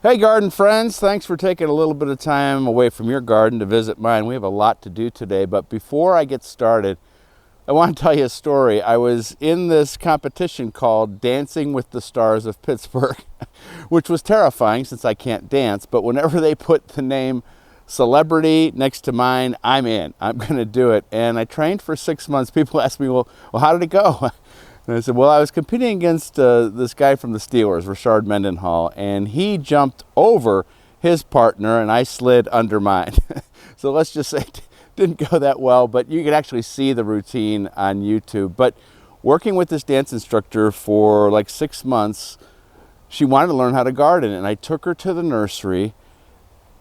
Hey garden friends, thanks for taking a little bit of time away from your garden to visit mine. We have a lot to do today, but before I get started, I want to tell you a story. I was in this competition called Dancing with the Stars of Pittsburgh, which was terrifying since I can't dance, but whenever they put the name celebrity next to mine, I'm in. I'm going to do it. And I trained for 6 months. People ask me, well, how did it go? And I said, well, I was competing against this guy from the Steelers, Rashard Mendenhall, and he jumped over his partner and I slid under mine. So let's just say it didn't go that well, but you can actually see the routine on YouTube. But working with this dance instructor for like 6 months, she wanted to learn how to garden, and I took her to the nursery,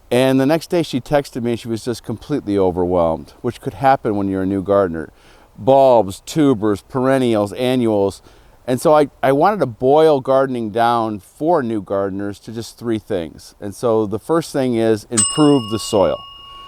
and the next day she texted me and she was just completely overwhelmed, which could happen when you're a new gardener. Bulbs, tubers, perennials, annuals. And so I wanted to boil gardening down for new gardeners to just 3 things. And so the first thing is improve the soil.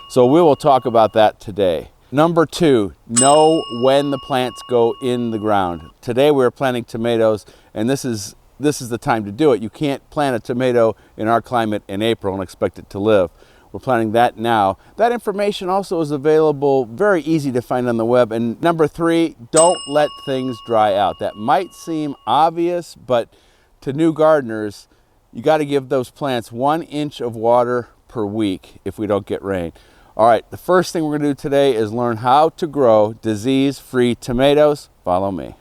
So we will talk about that today. Number 2, know when the plants go in the ground. Today we're planting tomatoes, and this is the time to do it. You can't plant a tomato in our climate in April and expect it to live. We're planting that now. That information also is available, very easy to find on the web. And number 3, don't let things dry out. That might seem obvious, but to new gardeners, you got to give those plants 1 inch of water per week if we don't get rain. All right, the first thing we're going to do today is learn how to grow disease-free tomatoes. Follow me.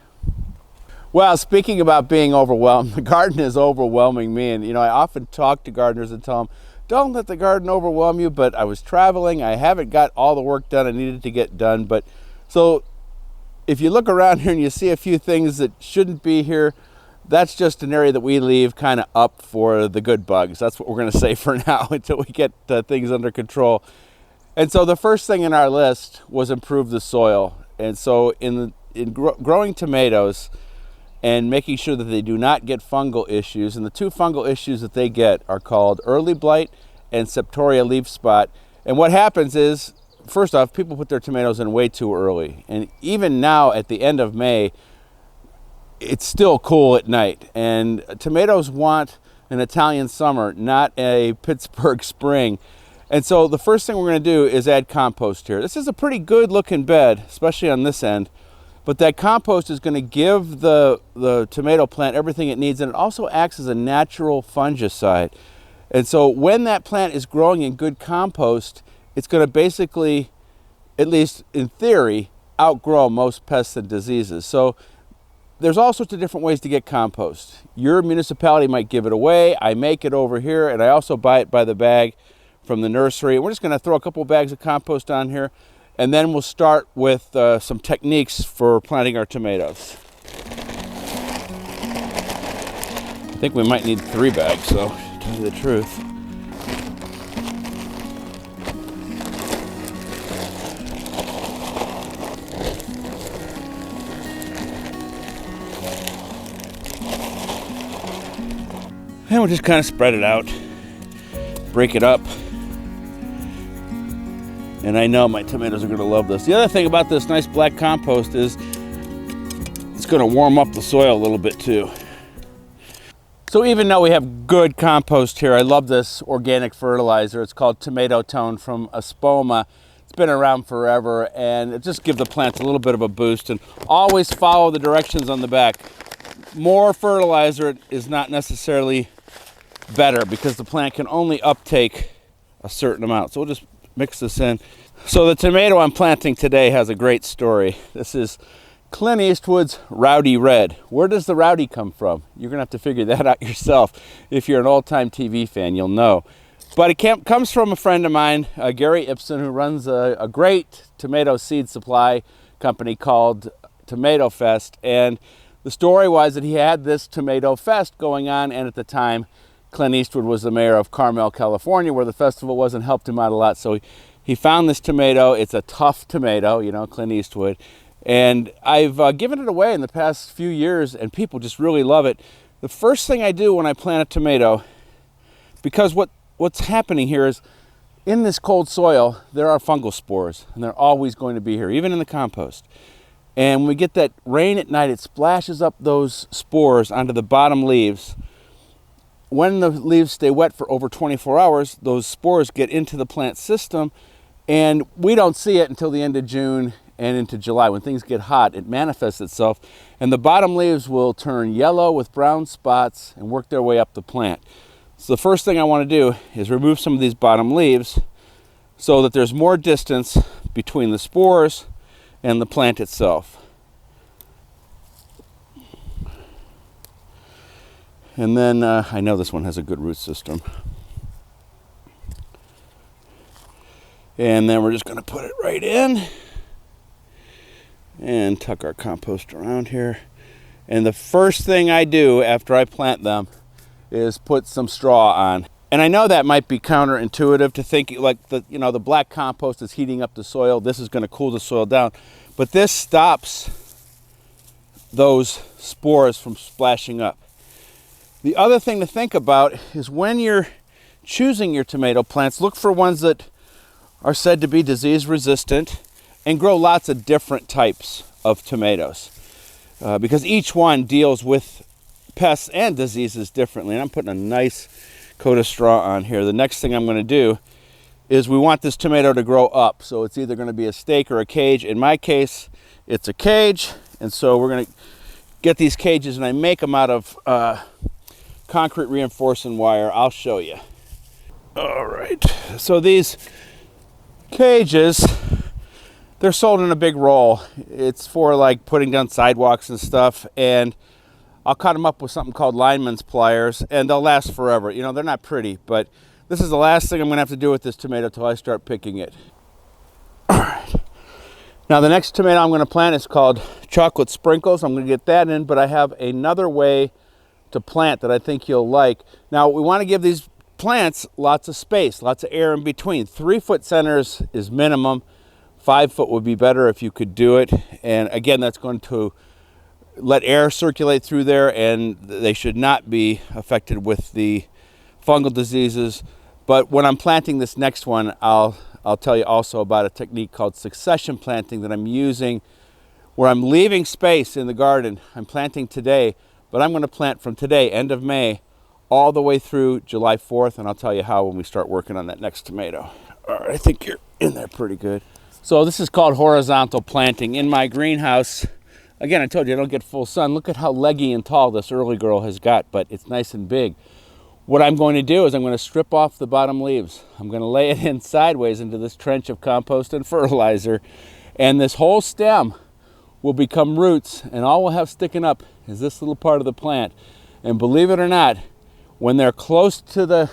Well, speaking about being overwhelmed, the garden is overwhelming me. And, I often talk to gardeners and tell them, don't let the garden overwhelm you, but I was traveling. I haven't got all the work done I needed to get done. But so if you look around here and you see a few things that shouldn't be here, that's just an area that we leave kind of up for the good bugs. That's what we're going to say for now until we get things under control. And so the first thing in our list was improve the soil. And so in growing tomatoes and making sure that they do not get fungal issues, and the 2 fungal issues that they get are called early blight and septoria leaf spot. And what happens is, first off, people put their tomatoes in way too early. And even now at the end of May, it's still cool at night. And tomatoes want an Italian summer, not a Pittsburgh spring. And so the first thing we're going to do is add compost here. This is a pretty good looking bed, especially on this end. But that compost is going to give the tomato plant everything it needs, and it also acts as a natural fungicide. And so when that plant is growing in good compost, it's going to basically, at least in theory, outgrow most pests and diseases. So there's all sorts of different ways to get compost. Your municipality might give it away. I make it over here, and I also buy it by the bag from the nursery. We're just going to throw a couple bags of compost on here, and then we'll start with some techniques for planting our tomatoes. I think we might need 3 bags, so to tell you the truth. And we'll just kind of spread it out, break it up. And I know my tomatoes are going to love this. The other thing about this nice black compost is it's going to warm up the soil a little bit too. So even though we have good compost here, I love this organic fertilizer. It's called Tomato Tone from Espoma. It's been around forever, and it just gives the plants a little bit of a boost. And always follow the directions on the back. More fertilizer is not necessarily better because the plant can only uptake a certain amount. So we'll just mix this in. So the tomato I'm planting today has a great story. This is Clint Eastwood's Rowdy Red. Where does the rowdy come from? You're gonna have to figure that out yourself. If you're an old-time TV fan, you'll know. But it comes from a friend of mine, Gary Ibsen, who runs a great tomato seed supply company called Tomato Fest. And the story was that he had this Tomato Fest going on, and at the time Clint Eastwood was the mayor of Carmel, California, where the festival was, and helped him out a lot. So he found this tomato. It's a tough tomato, Clint Eastwood. And I've given it away in the past few years, and people just really love it. The first thing I do when I plant a tomato, because what's happening here is in this cold soil, there are fungal spores, and they're always going to be here, even in the compost. And when we get that rain at night, it splashes up those spores onto the bottom leaves. when the leaves stay wet for over 24 hours, those spores get into the plant system, and we don't see it until the end of June and into July. When things get hot, it manifests itself, and the bottom leaves will turn yellow with brown spots and work their way up the plant. So the first thing I want to do is remove some of these bottom leaves so that there's more distance between the spores and the plant itself. And then I know this one has a good root system. And then we're just going to put it right in and tuck our compost around here. And the first thing I do after I plant them is put some straw on. And I know that might be counterintuitive to think like the black compost is heating up the soil. This is going to cool the soil down. But this stops those spores from splashing up. The other thing to think about is when you're choosing your tomato plants, look for ones that are said to be disease resistant and grow lots of different types of tomatoes because each one deals with pests and diseases differently. And I'm putting a nice coat of straw on here. The next thing I'm going to do is we want this tomato to grow up. So it's either going to be a stake or a cage. In my case, it's a cage. And so we're going to get these cages, and I make them out of concrete reinforcing wire. I'll show you. All right. So these cages, they're sold in a big roll. It's for like putting down sidewalks and stuff. And I'll cut them up with something called lineman's pliers, and they'll last forever. You know, they're not pretty, but this is the last thing I'm going to have to do with this tomato till I start picking it. All right. Now the next tomato I'm going to plant is called Chocolate Sprinkles. I'm going to get that in, but I have another way to plant that I think you'll like. Now we want to give these plants lots of space, lots of air in between. 3-foot centers is minimum. 5 foot would be better if you could do it. And again, that's going to let air circulate through there, and they should not be affected with the fungal diseases. But when I'm planting this next one, I'll tell you also about a technique called succession planting that I'm using, where I'm leaving space in the garden. I'm planting today, but I'm going to plant from today, end of May, all the way through July 4th, and I'll tell you how when we start working on that next tomato. All right, I think you're in there pretty good. So this is called horizontal planting. In my greenhouse, again, I told you I don't get full sun. Look at how leggy and tall this early girl has got, but it's nice and big. What I'm going to do is I'm going to strip off the bottom leaves. I'm going to lay it in sideways into this trench of compost and fertilizer, and this whole stem will become roots, and all we'll have sticking up is this little part of the plant. And believe it or not, when they're close to the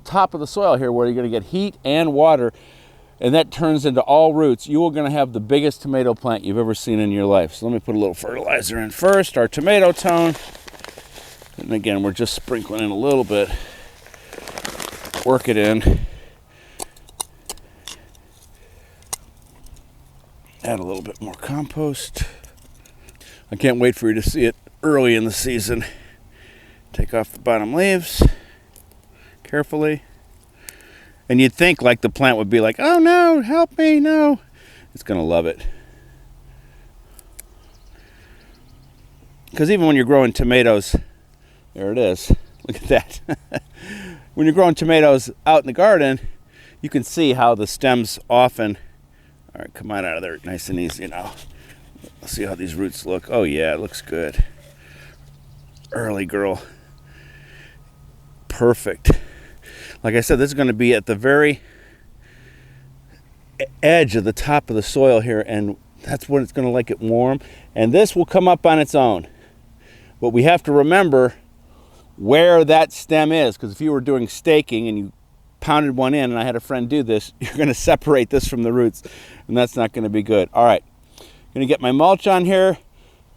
top of the soil here, where you're going to get heat and water, and that turns into all roots, you are going to have the biggest tomato plant you've ever seen in your life. So let me put a little fertilizer in first, our tomato tone. And again, we're just sprinkling in a little bit. Work it in. Add a little bit more compost. I can't wait for you to see it early in the season. Take off the bottom leaves carefully. And you'd think like the plant would be like, oh no, help me, no. It's going to love it. Because even when you're growing tomatoes, there it is. Look at that. When you're growing tomatoes out in the garden, you can see how the stems often, all right, come on out of there nice and easy now. Let's see how these roots look. Oh yeah, it looks good. Early girl. Perfect. Like I said, this is going to be at the very edge of the top of the soil here, and that's when it's going to like it warm. And this will come up on its own. But we have to remember where that stem is, because if you were doing staking and you pounded one in, and I had a friend do this, you're going to separate this from the roots, and that's not going to be good. All right, I'm going to get my mulch on here,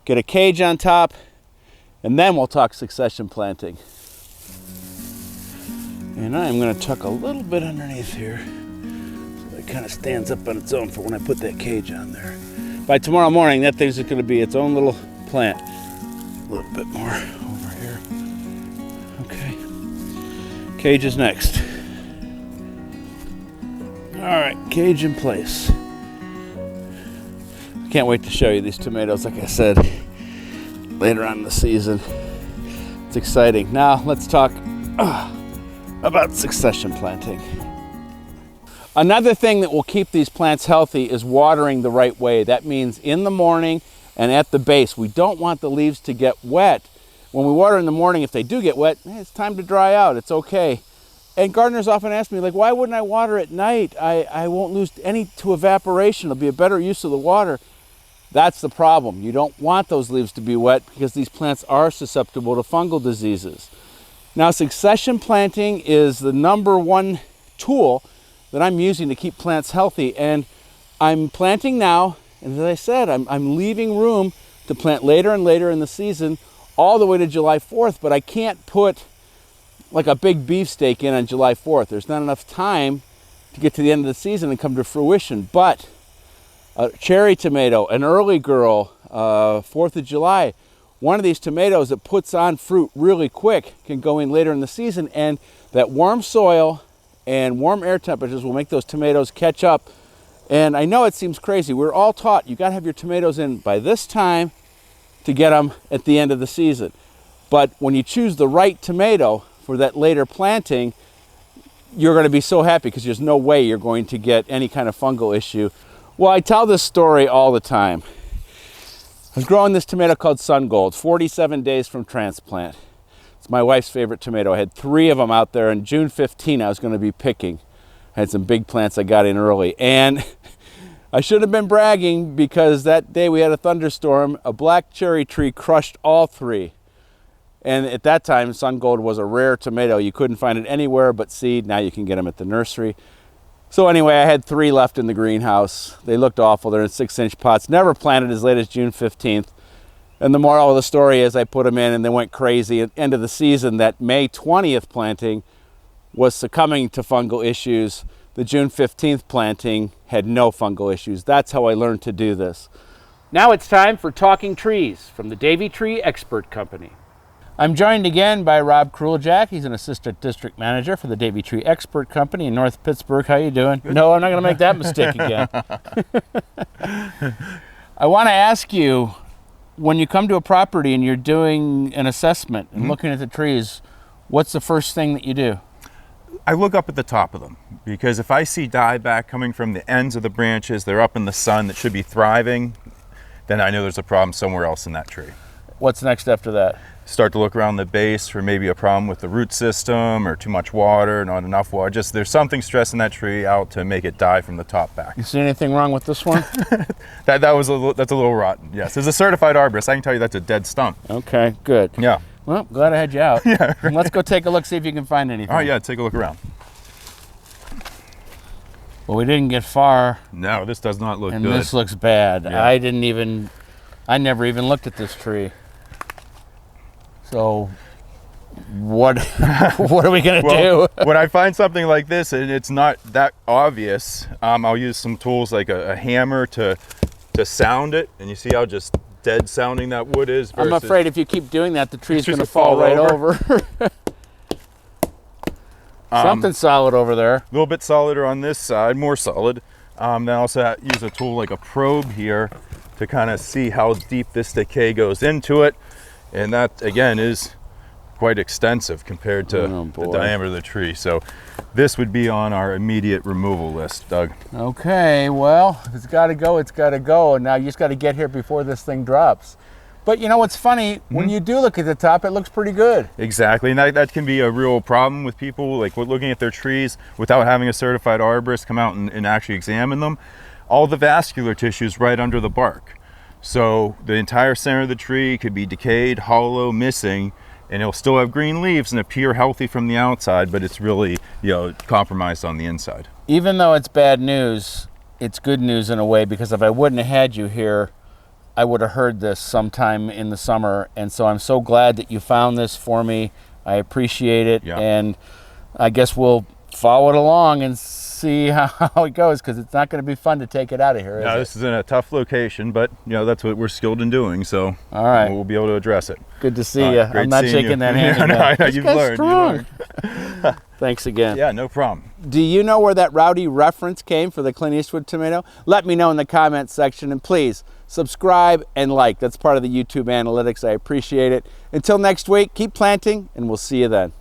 get a cage on top, and then we'll talk succession planting. And I'm going to tuck a little bit underneath here so it kind of stands up on its own for when I put that cage on there. By tomorrow morning, that thing's going to be its own little plant. A little bit more over here. Okay. Cage is next. All right, cage in place. I can't wait to show you these tomatoes, like I said, later on in the season. It's exciting. Now, let's talk about succession planting. Another thing that will keep these plants healthy is watering the right way. That means in the morning and at the base. We don't want the leaves to get wet. When we water in the morning, if they do get wet, it's time to dry out. It's okay. And gardeners often ask me, like, why wouldn't I water at night? I won't lose any to evaporation. It'll be a better use of the water. That's the problem. You don't want those leaves to be wet because these plants are susceptible to fungal diseases. Now, succession planting is the #1 tool that I'm using to keep plants healthy. And I'm planting now, and as I said, I'm leaving room to plant later and later in the season, all the way to July 4th, but I can't put like a big beefsteak in on July 4th. There's not enough time to get to the end of the season and come to fruition. But a cherry tomato, an early girl, 4th of July, one of these tomatoes that puts on fruit really quick can go in later in the season, and that warm soil and warm air temperatures will make those tomatoes catch up. And I know it seems crazy. We're all taught you got to have your tomatoes in by this time to get them at the end of the season. But when you choose the right tomato for that later planting, you're going to be so happy because there's no way you're going to get any kind of fungal issue. Well, I tell this story all the time. I was growing this tomato called Sun Gold, 47 days from transplant. It's my wife's favorite tomato. I had 3 of them out there, and June 15 I was going to be picking. I had some big plants I got in early, and I should have been bragging because that day we had a thunderstorm. A black cherry tree crushed all 3. And at that time, Sun Gold was a rare tomato. You couldn't find it anywhere but seed. Now you can get them at the nursery. So anyway, I had 3 left in the greenhouse. They looked awful. They're in 6-inch pots, never planted as late as June 15th. And the moral of the story is I put them in and they went crazy. At the end of the season, that May 20th planting was succumbing to fungal issues. The June 15th planting had no fungal issues. That's how I learned to do this. Now it's time for Talking Trees from the Davey Tree Expert Company. I'm joined again by Rob Kruljac. He's an assistant district manager for the Davey Tree Expert Company in North Pittsburgh. How you doing? Good. No, I'm not going to make that mistake again. I want to ask you, when you come to a property and you're doing an assessment and looking at the trees, what's the first thing that you do? I look up at the top of them, because if I see dieback coming from the ends of the branches, they're up in the sun that should be thriving, then I know there's a problem somewhere else in that tree. What's next after that? Start to look around the base for maybe a problem with the root system or too much water, not enough water. Just there's something stressing that tree out to make it die from the top back. You see anything wrong with this one? that's a little rotten. Yes, as a certified arborist, I can tell you that's a dead stump. Okay, good. Yeah. Well, glad I had you out. Yeah. Right. Let's go take a look, see if you can find anything. All right, yeah, take a look around. Well, we didn't get far. No, this does not look good. And this looks bad. Yeah. I never even looked at this tree. So what are we going to do? When I find something like this and it's not that obvious, I'll use some tools like a hammer to sound it, and you see how just dead sounding that wood is. I'm afraid if you keep doing that, the tree's going to fall right over. Something solid over there. A little bit solider on this side, more solid. Then I also use a tool like a probe here to kind of see how deep this decay goes into it. And that, again, is quite extensive compared to the diameter of the tree. So this would be on our immediate removal list, Doug. Okay, well, if it's got to go, it's got to go. And now you just got to get here before this thing drops. But you know what's funny? When you do look at the top, it looks pretty good. Exactly, and that can be a real problem with people, like looking at their trees without having a certified arborist come out and actually examine them. All the vascular tissue is right under the bark. So the entire center of the tree could be decayed, hollow, missing, and it'll still have green leaves and appear healthy from the outside, but it's really, compromised on the inside. Even though it's bad news, it's good news in a way, because if I wouldn't have had you here, I would have heard this sometime in the summer. And so I'm so glad that you found this for me. I appreciate it. Yeah. And I guess we'll follow it along and see how it goes, because it's not going to be fun to take it out of here. No, this is in a tough location, but that's what we're skilled in doing. So all right, we'll be able to address it. Good to see you. I'm not shaking that hand. No, you've learned. Thanks again. Yeah, no problem. Do you know where that Rowdy reference came for the Clint Eastwood tomato? Let me know in the comments section, and please subscribe and like. That's part of the YouTube analytics. I appreciate it. Until next week, keep planting, and we'll see you then.